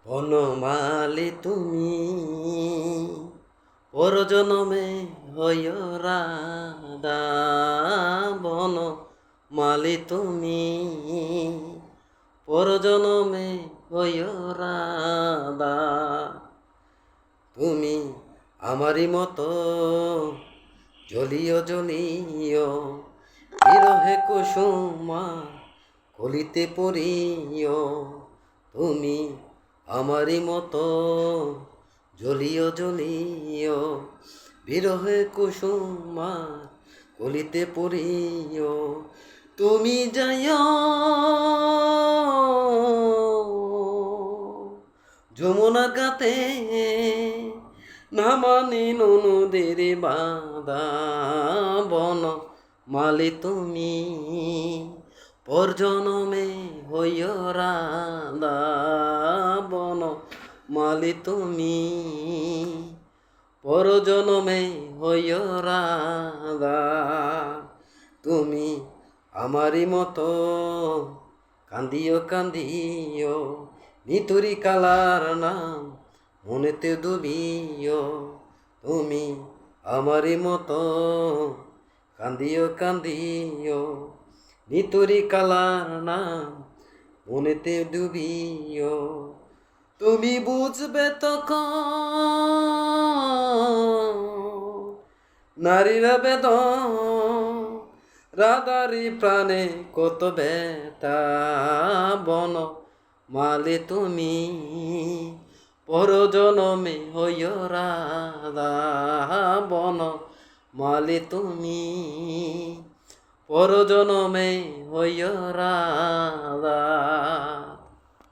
বনমালী তুমি পরজনমে হইয় রাধা। বনমালী তুমি পরজনমে হইয় রাধা। তুমি আমারই মতো জ্বলিও জ্বলিও বিরহে কুসুমা কলিতে পড়িও। তুমি আমারই মতো জ্বলিও জ্বলিও বিরহে কুসুমা কলিতে পড়িও। তুমি যাইও যমুনা গাতে নামানি ননদের বাঁধা। বনমালী তুমি পরজনমে হইয় রাধা। বনমালী তুমি পরজনমে হইয় রাধা। তুমি আমারই মতো কান্দিও কান্দিও নিতুরি কালার নাম মনেতে ডুবিও। তুমি আমারই মতো কান্দিও কান্দিও নিতুরি কালার নাম মনেতে ডুবিও। তুমি বুঝবে তখন নারীরা বেদন রাধারি প্রাণে কত ব্যথা। বনমালী তুমি পরজনমে হইয় রাধা। বনমালী তুমি পরজনমে হইয় রাধা।